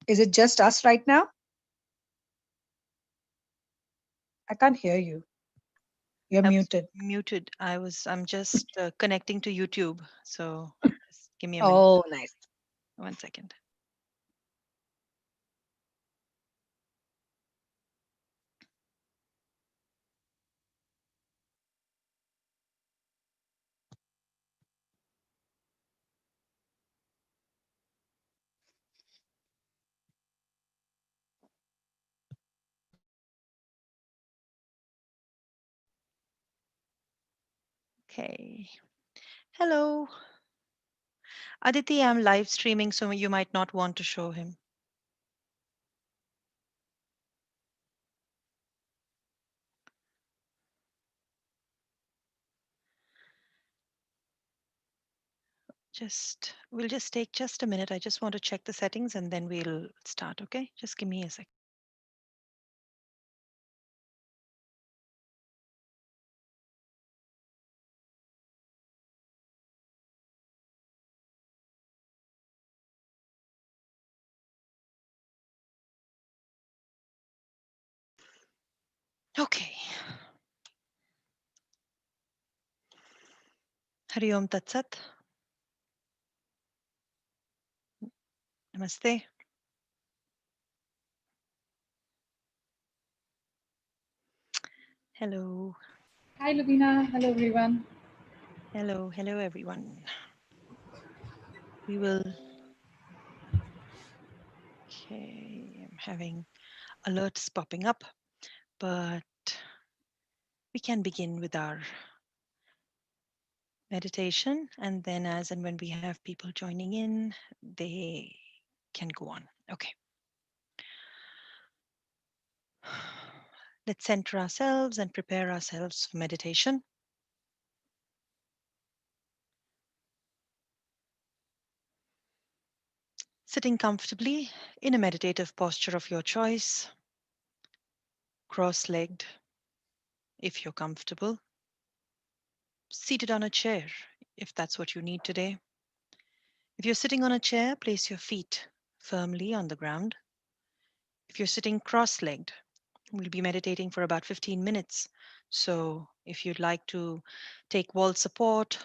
Is it just us right now? I can't hear you. You're I was muted. muted. I'm just connecting to YouTube. So just give me a minute. Oh, nice. 1 second. Okay. Hello. Aditi, I'm live streaming, so you might not want to show him. We'll just take just a minute. I just want to check the settings and then we'll start, okay? Just give me a sec. Okay. Hari Om Tat Sat. Namaste. Hello. Hi, Lubina. Hello, everyone. Hello. Hello, everyone. We will. Okay. I'm having alerts popping up, but we can begin with our meditation, and then as and when we have people joining in, they can go on. Okay. Let's center ourselves and prepare ourselves for meditation. Sitting comfortably in a meditative posture of your choice, cross-legged if you're comfortable, seated on a chair if that's what you need today. If you're sitting on a chair, place your feet firmly on the ground. If you're sitting cross-legged, we'll be meditating for about 15 minutes. So if you'd like to take wall support,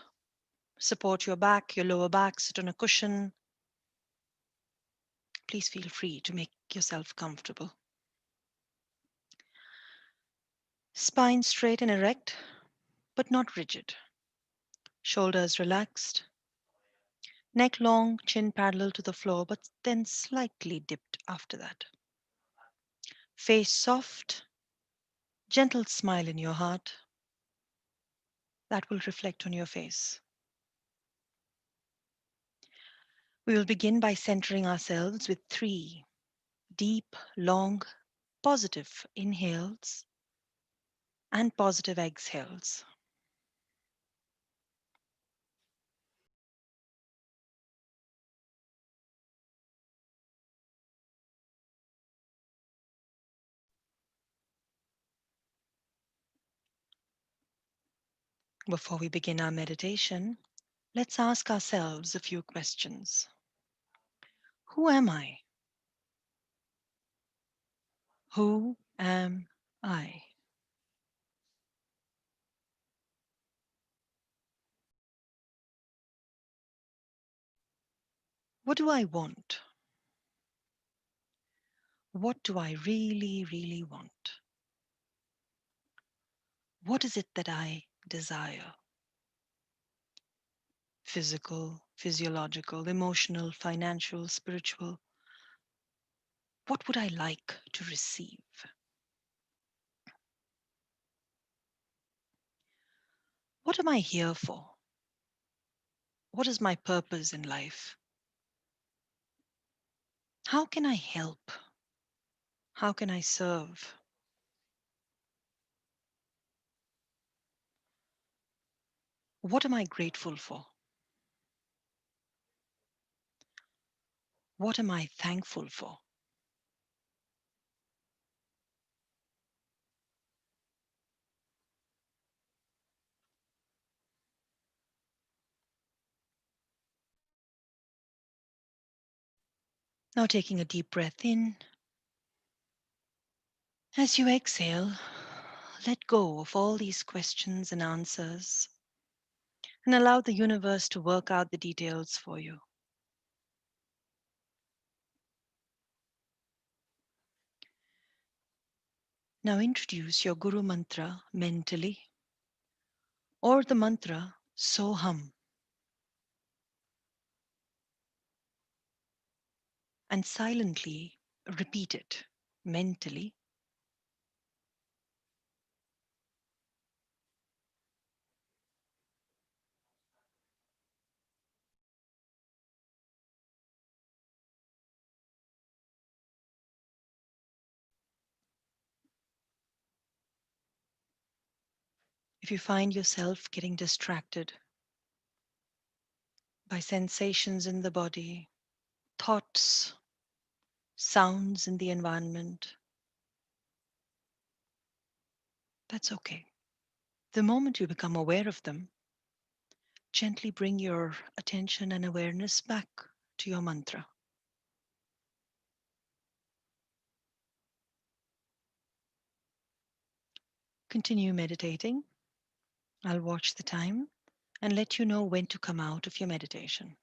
support your back, your lower back, sit on a cushion, please feel free to make yourself comfortable. Spine straight and erect, but not rigid. Shoulders relaxed. Neck long, chin parallel to the floor, but then slightly dipped after that. Face soft, gentle smile in your heart. That will reflect on your face. We will begin by centering ourselves with 3 deep, long, positive inhales and positive exhales. Before we begin our meditation, let's ask ourselves a few questions. Who am I? Who am I? What do I want? What do I really, really want? What is it that I desire? Physical, physiological, emotional, financial, spiritual. What would I like to receive? What am I here for? What is my purpose in life? How can I help? How can I serve? What am I grateful for? What am I thankful for? Now taking a deep breath in. As you exhale, let go of all these questions and answers and allow the universe to work out the details for you. Now introduce your Guru mantra mentally or the mantra Soham and silently repeat it mentally. If you find yourself getting distracted by sensations in the body, thoughts, sounds in the environment, that's okay. The moment you become aware of them, gently bring your attention and awareness back to your mantra. Continue meditating. I'll watch the time and let you know when to come out of your meditation.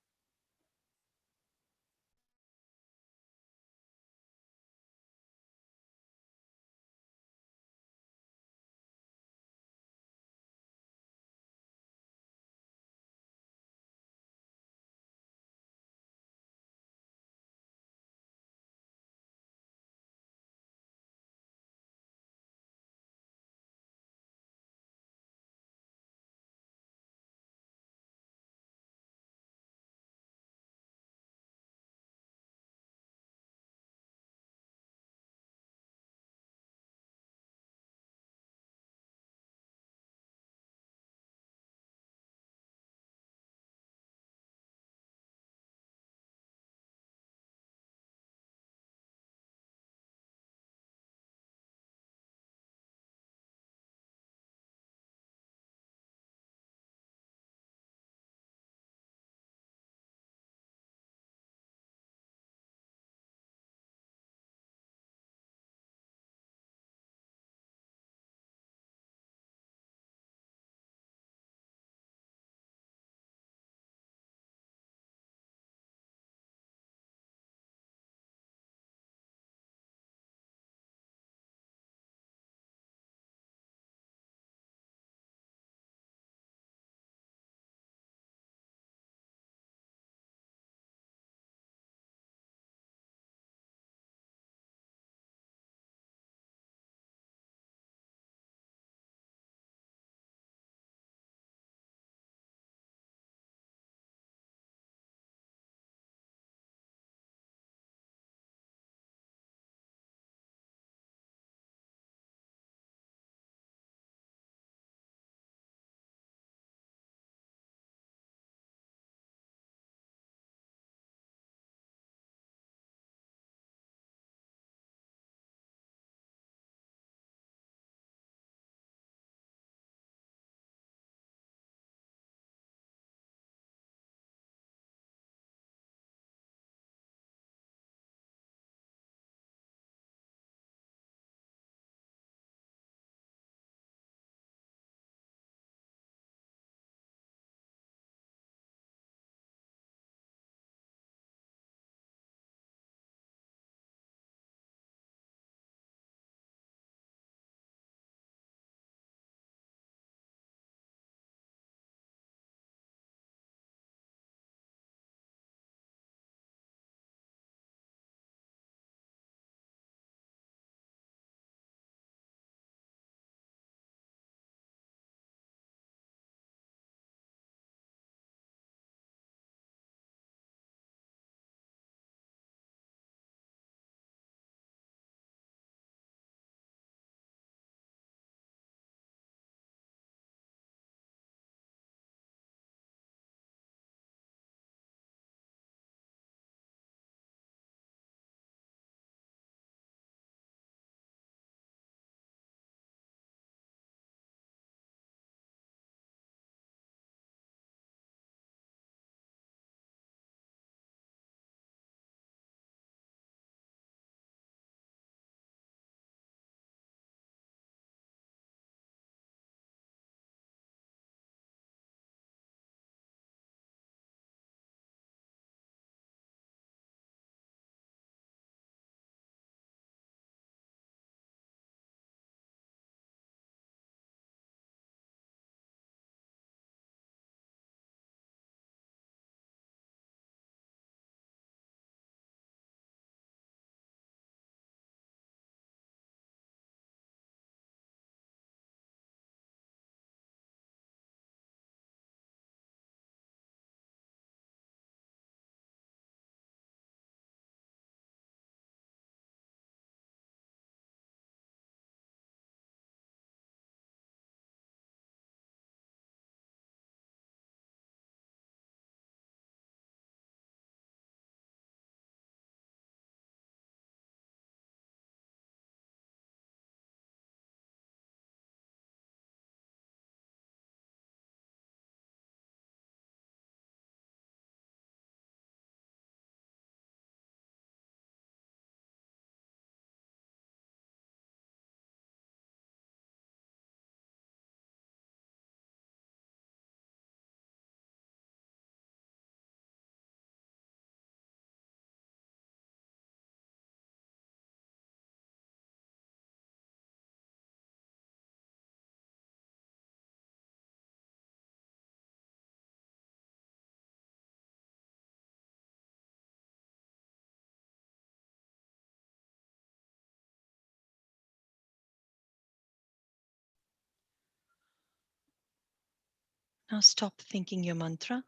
Now stop thinking your mantra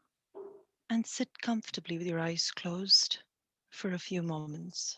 and sit comfortably with your eyes closed for a few moments.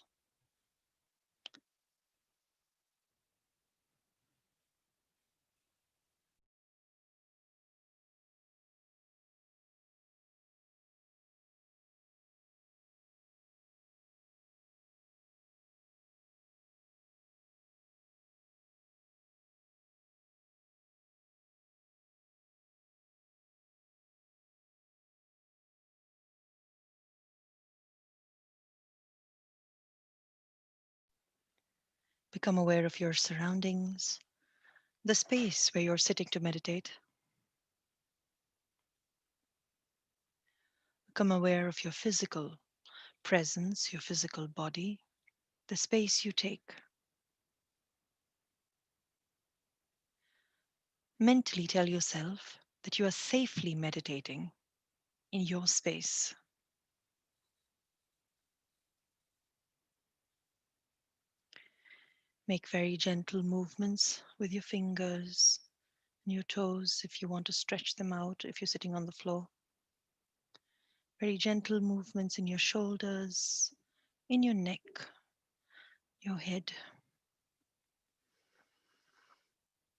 Become aware of your surroundings, the space where you're sitting to meditate. Become aware of your physical presence, your physical body, the space you take. Mentally tell yourself that you are safely meditating in your space. Make very gentle movements with your fingers and your toes if you want to stretch them out if you're sitting on the floor. Very gentle movements in your shoulders, in your neck, your head.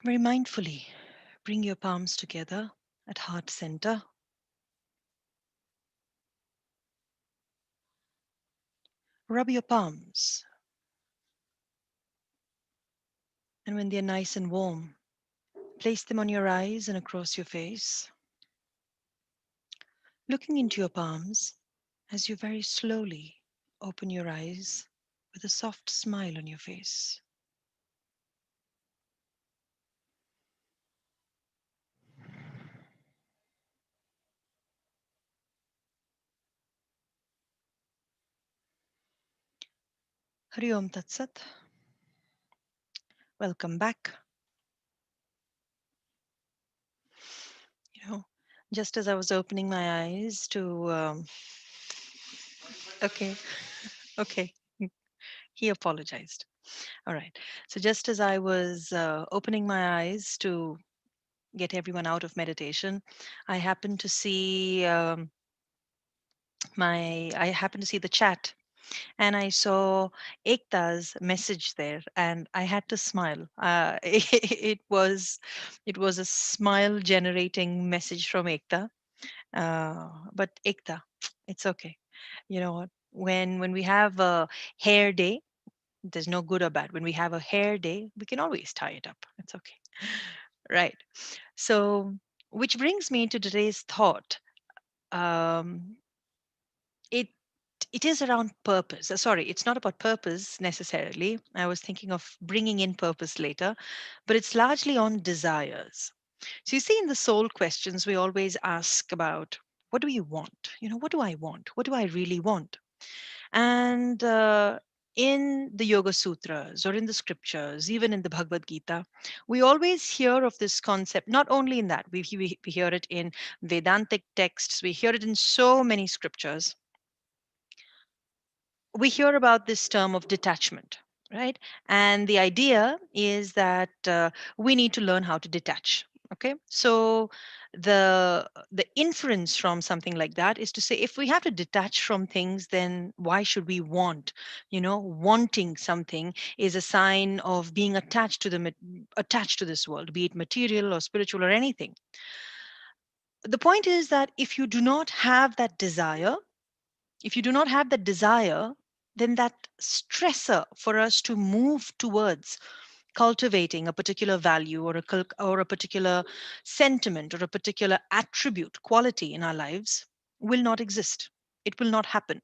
Very mindfully bring your palms together at heart center. Rub your palms, and when they're nice and warm, place them on your eyes and across your face. Looking into your palms as you very slowly open your eyes with a soft smile on your face. Hari Om Tat Sat. Welcome back. You know, just as I was opening my eyes to, okay, okay, he apologized. All right. So just as I was opening my eyes to get everyone out of meditation, I happened to see I happened to see the chat, and I saw Ekta's message there, and I had to smile. It was a smile generating message from Ekta. But Ekta, it's okay. You know what? When we have a hair day, there's no good or bad. When we have a hair day, we can always tie it up. It's okay. Right. So, which brings me to today's thought. Um, it it is around purpose. Sorry, it's not about purpose necessarily. I was thinking of bringing in purpose later, but it's largely on desires. So you see, in the soul questions, we always ask about what do you want? What do I want? What do I really want? And in the Yoga Sutras or in the scriptures, even in the Bhagavad Gita, we always hear of this concept, not only in that, we hear it in Vedantic texts, we hear it in so many scriptures. We hear about this term of detachment, right? And the idea is that we need to learn how to detach. Okay, so the inference from something like that is to say, if we have to detach from things, then why should we want? Wanting something is a sign of being attached to attached to this world, be it material or spiritual or anything. The point is that if you do not have that desire, if you do not have that desire, then that stressor for us to move towards cultivating a particular value or a particular sentiment or a particular attribute, quality in our lives will not exist. It will not happen.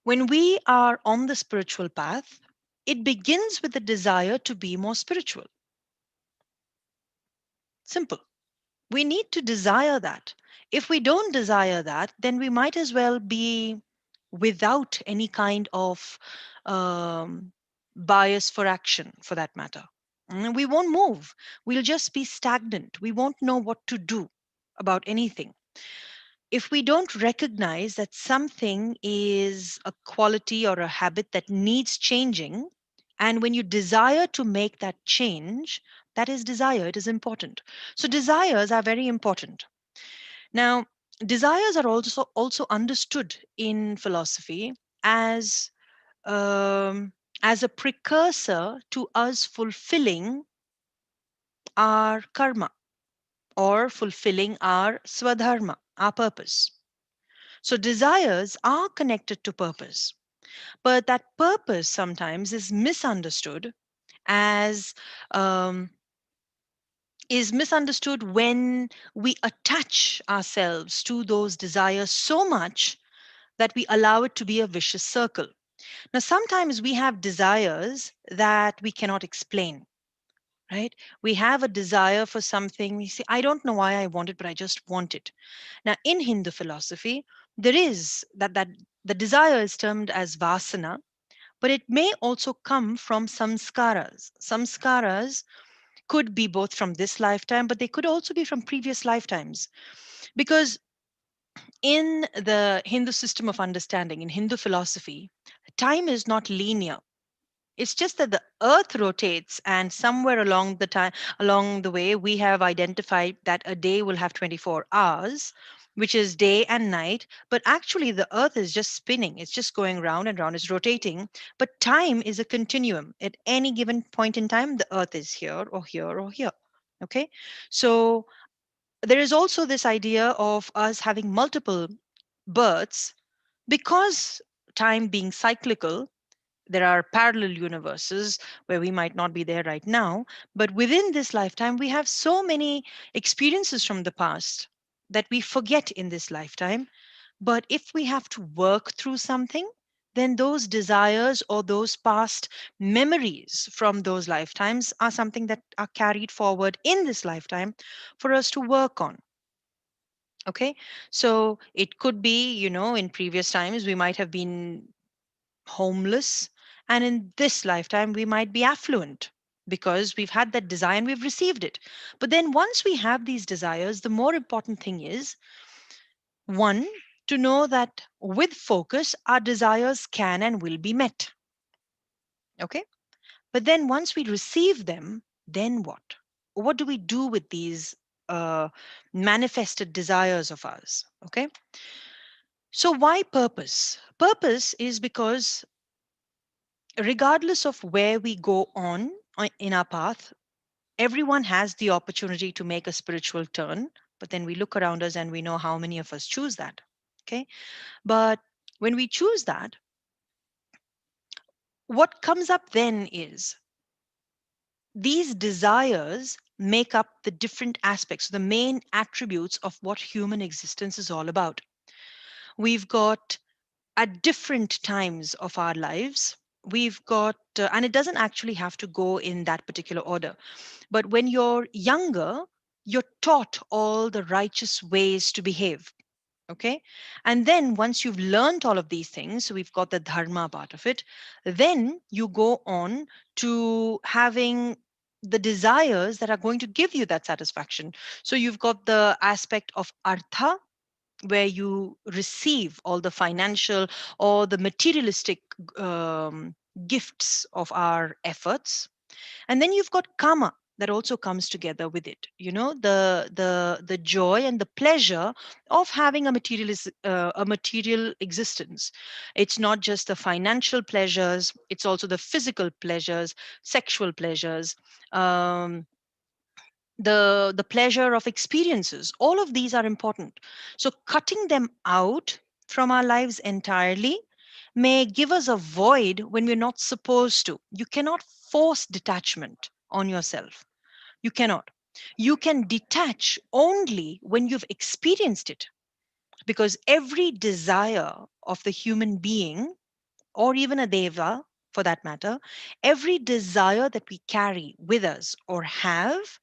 When we are on the spiritual path, it begins with the desire to be more spiritual. Simple. We need to desire that. If we don't desire that, then we might as well be without any kind of um, bias for action, for that matter. We won't move. We'll just be stagnant. We won't know what to do about anything. If we don't recognize that something is a quality or a habit that needs changing, and when you desire to make that change, That is desire. It is important. So desires are very important. Now, desires are also understood in philosophy as um, as a precursor to us fulfilling our karma or fulfilling our swadharma, our purpose. So desires are connected to purpose, but that purpose sometimes is misunderstood as um, when we attach ourselves to those desires so much that we allow it to be a vicious circle. Now, sometimes we have desires that we cannot explain, right? We have a desire for something. We say, I don't know why I want it, but I just want it. Now, in Hindu philosophy, there is that the desire is termed as vasana, but it may also come from samskaras. Samskaras could be both from this lifetime, but they could also be from previous lifetimes. Because in the Hindu system of understanding, in Hindu philosophy, time is not linear. It's just that the earth rotates, and somewhere along the way, we have identified that a day will have 24 hours, which is day and night. But actually, the earth is just spinning, it's just going round and round, it's rotating. But time is a continuum. At any given point in time, the earth is here or here or here. Okay. So there is also this idea of us having multiple births because time being cyclical. There are parallel universes where we might not be there right now, but within this lifetime we have so many experiences from the past that we forget in this lifetime. But if we have to work through something, then those desires or those past memories from those lifetimes are something that are carried forward in this lifetime for us to work on. Okay. So it could be, in previous times we might have been homeless, and in this lifetime we might be affluent because we've had that desire and we've received it. But then once we have these desires, the more important thing is, one, to know that with focus our desires can and will be met. Okay. But then once we receive them, then what do we do with these uh, manifested desires of ours? Okay. So why purpose? Purpose is because regardless of where we go on in our path, everyone has the opportunity to make a spiritual turn. But then we look around us and we know how many of us choose that. Okay. But when we choose that, what comes up then is these desires make up the different aspects, the main attributes of what human existence is all about. We've got at different times of our lives, we've got, and it doesn't actually have to go in that particular order. But when you're younger, you're taught all the righteous ways to behave. Okay. And then once you've learned all of these things, so we've got the dharma part of it, then you go on to having the desires that are going to give you that satisfaction. So you've got the aspect of artha, where you receive all the financial or the materialistic um, gifts of our efforts. And then you've got karma that also comes together with it, the joy and the pleasure of having a material existence. It's not just the financial pleasures, it's also the physical pleasures, sexual pleasures, um, the pleasure of experiences. All of these are important. So cutting them out from our lives entirely may give us a void when we're not supposed to. You cannot force detachment on yourself. You cannot. You can detach only when you've experienced it, because every desire of the human being, or even a deva for that matter, every desire that we carry with us or have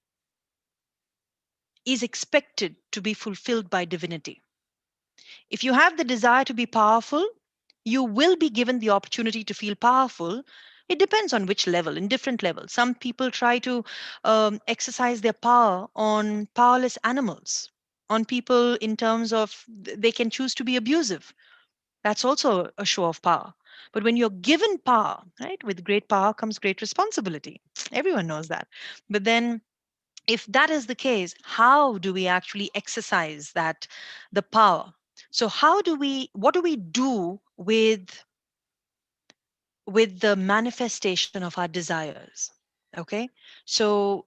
is expected to be fulfilled by divinity. If you have the desire to be powerful, you will be given the opportunity to feel powerful. It depends on which level, in different levels. Some people try to exercise their power on powerless animals, on people in terms of they can choose to be abusive. That's also a show of power. But when you're given power, right, with great power comes great responsibility. Everyone knows that. But then, if that is the case, how do we actually exercise that, the power? So, what do we do with the manifestation of our desires? Okay. So,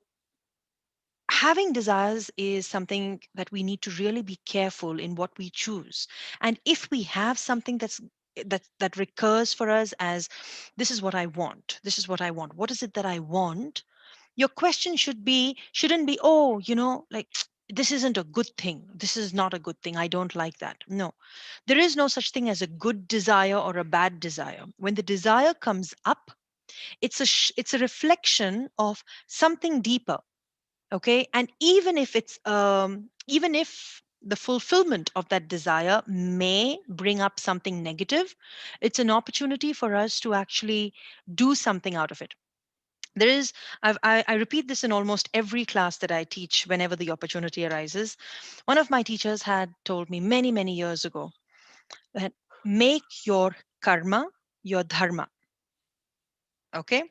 having desires is something that we need to really be careful in what we choose. And if we have something that recurs for us as, this is what I want, this is what I want, what is it that I want? Your question shouldn't be, oh, like, this isn't a good thing, this is not a good thing, I don't like that. No, there is no such thing as a good desire or a bad desire. When the desire comes up, it's a reflection of something deeper. Okay, and even if the fulfillment of that desire may bring up something negative, it's an opportunity for us to actually do something out of it. There is I repeat this in almost every class that I teach whenever the opportunity arises. One of my teachers had told me many, many years ago that, make your karma your dharma. Okay,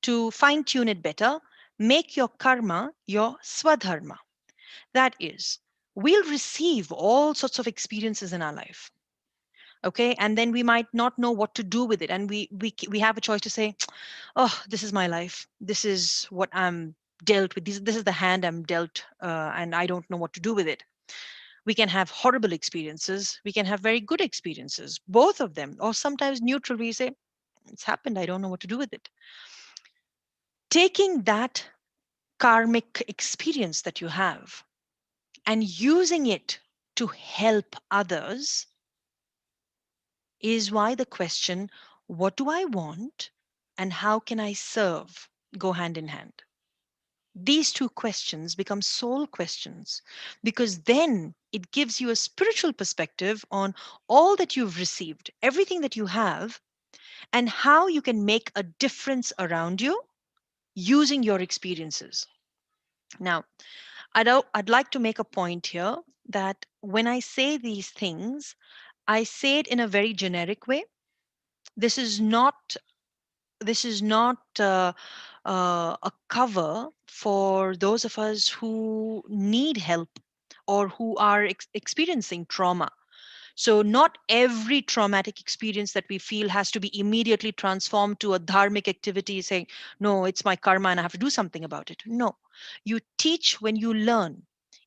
to fine tune it better, make your karma your swadharma. That is, we'll receive all sorts of experiences in our life. Okay, and then we might not know what to do with it, and we have a choice to say, oh, this is my life, this is what I'm dealt with, this is the hand I'm dealt, and I don't know what to do with it. We can have horrible experiences, we can have very good experiences, both of them, or sometimes neutral. We say, it's happened, I don't know what to do with it. Taking that karmic experience that you have and using it to help others is why the question, what do I want and how can I serve, go hand in hand. These two questions become soul questions, because then it gives you a spiritual perspective on all that you've received, everything that you have, and how you can make a difference around you using your experiences. Now, I'd like to make a point here that when I say these things, I say it in a very generic way. This is not a cover for those of us who need help or who are experiencing trauma. So, not every traumatic experience that we feel has to be immediately transformed to a dharmic activity saying, no, it's my karma and I have to do something about it. No, you teach when you learn.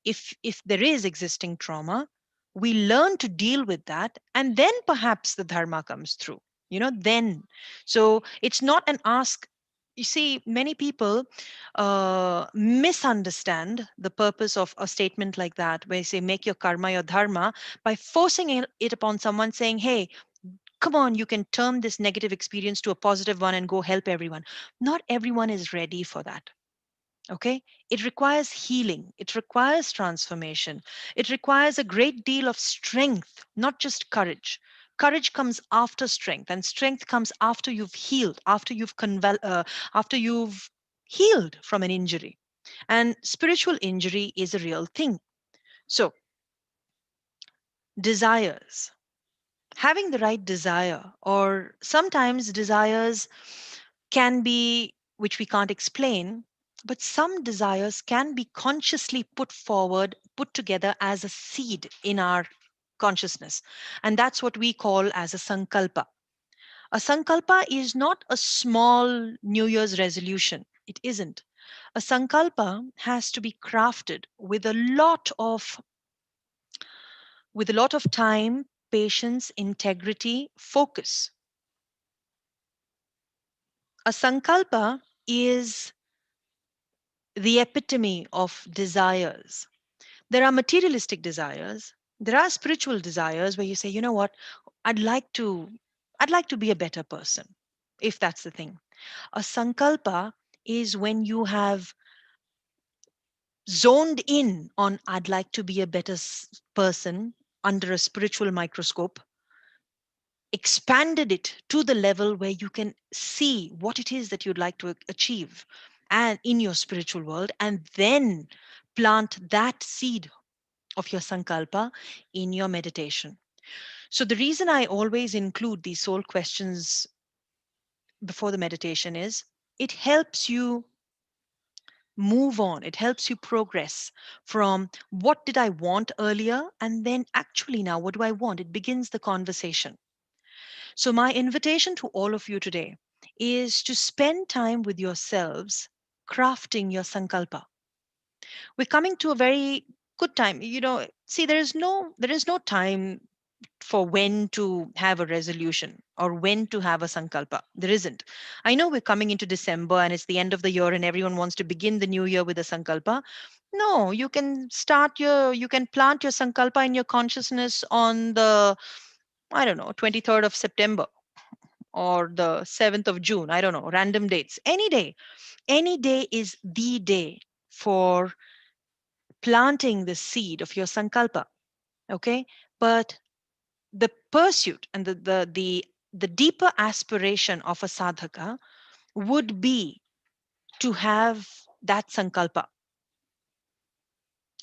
If there is existing trauma, we learn to deal with that, and then perhaps the dharma comes through. Then. So, it's not an ask. You see, many people misunderstand the purpose of a statement like that, where you say, make your karma your dharma, by forcing it upon someone, saying, hey, come on, you can turn this negative experience to a positive one and go help everyone. Not everyone is ready for that. Okay, it requires healing, it requires transformation, it requires a great deal of strength, not just courage. Courage comes after strength, and strength comes after you've healed, after you've healed from an injury. And spiritual injury is a real thing. So, desires, having the right desire, or sometimes desires can be, which we can't explain, but some desires can be consciously put forward, put together as a seed in our consciousness. And that's what we call as a sankalpa. A sankalpa is not a small New Year's resolution. It isn't. A sankalpa has to be crafted with a lot of time, patience, integrity, focus. A sankalpa is the epitome of desires. There are materialistic desires. There are spiritual desires where you say, you know what, I'd like to, I'd like to be a better person, if that's the thing. A sankalpa is when you have zoned in on, I'd like to be a better person under a spiritual microscope, expanded it to the level where you can see what it is that you'd like to achieve and in your spiritual world, and then plant that seed of your sankalpa in your meditation. So the reason I always include these soul questions before the meditation is it helps you move on. It helps you progress from what did I want earlier, and then actually now what do I want? It begins the conversation. So, my invitation to all of you today is to spend time with yourselves crafting your sankalpa. We're coming to a very good time. See, there is no time for when to have a resolution or when to have a sankalpa. There isn't. I know we're coming into December and it's the end of the year and everyone wants to begin the new year with a sankalpa. No, you can plant your sankalpa in your consciousness on the, I don't know, 23rd of September or the 7th of June. I don't know, random dates. Any day. Any day is the day for planting the seed of your sankalpa. Okay. But the pursuit and the deeper aspiration of a sadhaka would be to have that sankalpa.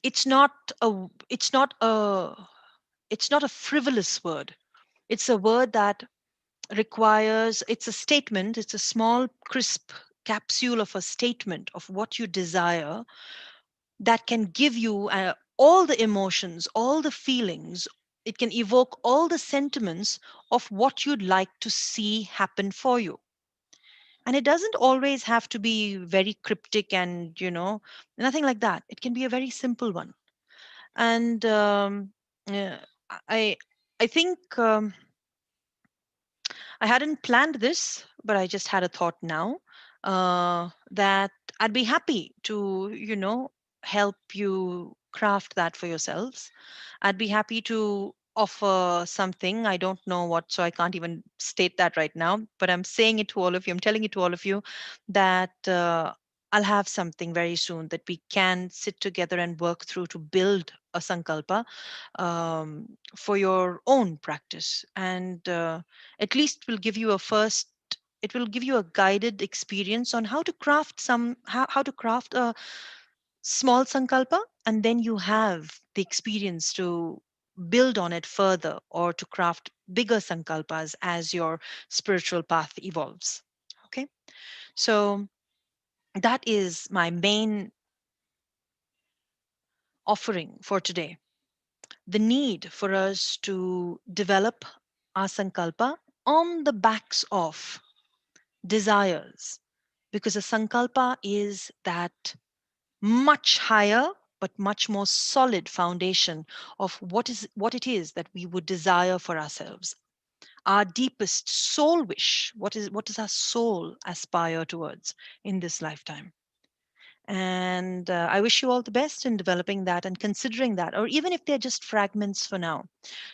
It's not a it's not a it's not a frivolous word. It's a word that requires, it's a statement, it's a small crisp capsule of a statement of what you desire that can give you all the emotions, all the feelings. It can evoke all the sentiments of what you'd like to see happen for you. And it doesn't always have to be very cryptic and, nothing like that. It can be a very simple one. And yeah, I, I think I hadn't planned this, but I just had a thought now that I'd be happy to, help you craft that for yourselves. I'd be happy to offer something. I don't know what, so I can't even state that right now, but I'm saying it to all of you. I'm telling it to all of you that I'll have something very soon that we can sit together and work through to build a sankalpa for your own practice. And at least will give you a first it will give you a guided experience on how to craft a small sankalpa, and then you have the experience to build on it further or to craft bigger sankalpas as your spiritual path evolves. Okay, so that is my main offering for today, the need for us to develop our sankalpa on the backs of desires, because a sankalpa is that much higher but much more solid foundation of what it is that we would desire for ourselves, our deepest soul wish. What does our soul aspire towards in this lifetime? And I wish you all the best in developing that and considering that, or even if they're just fragments for now.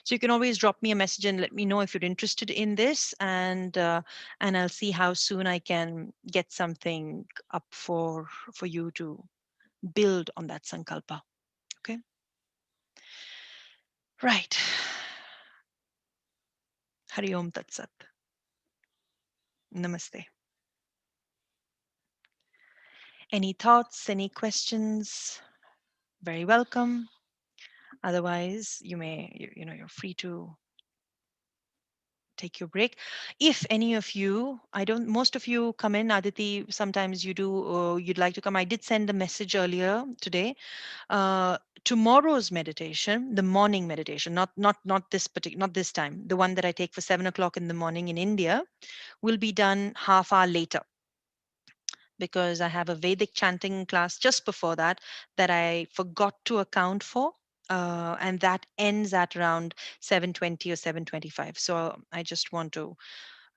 So you can always drop me a message and let me know if you're interested in this, and I'll see how soon I can get something up for you to build on that sankalpa. Okay, right. Hari Om Tat Sat. Namaste. Any thoughts? Any questions? Very welcome. Otherwise, you're free to take your break. If any of you, I don't, most of you come in, Aditi, sometimes you do, you'd like to come. I did send a message earlier today. Tomorrow's meditation, the morning meditation, not this time, the one that I take for 7 o'clock in the morning in India, will be done half hour later, because I have a Vedic chanting class just before that I forgot to account for. And that ends at around 7:20 or 7:25. So I just want to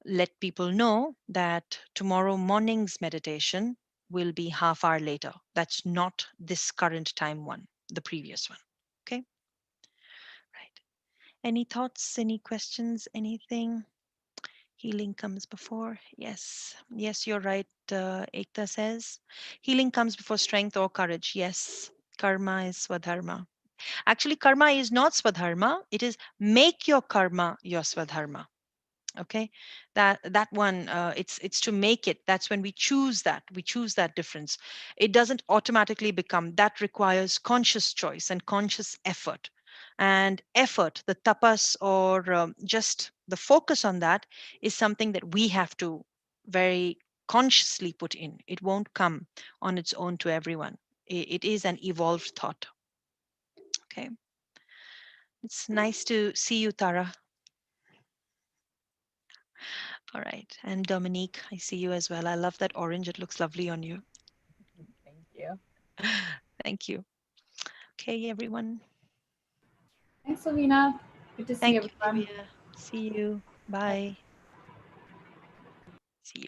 let people know that tomorrow morning's meditation will be half hour later. That's not this current time one, the previous one. Okay. Right. Any thoughts, any questions, anything? Healing comes before. Yes. Yes, you're right. Ekta says healing comes before strength or courage. Yes. Karma is swadharma. Actually, karma is not swadharma. It is make your karma your swadharma. Okay, that one, it's to make it. That's when we choose that difference. It doesn't automatically become that. Requires conscious choice and conscious effort. And effort, the tapas, or just the focus on that, is something that we have to very consciously put in. It won't come on its own to everyone. It is an evolved thought. Okay. It's nice to see you, Tara. All right. And Dominique, I see you as well. I love that orange. It looks lovely on you. Thank you. Thank you. Okay, everyone. Thanks, Lavina. Good to see Thank you, everyone. Divya. See you. Bye.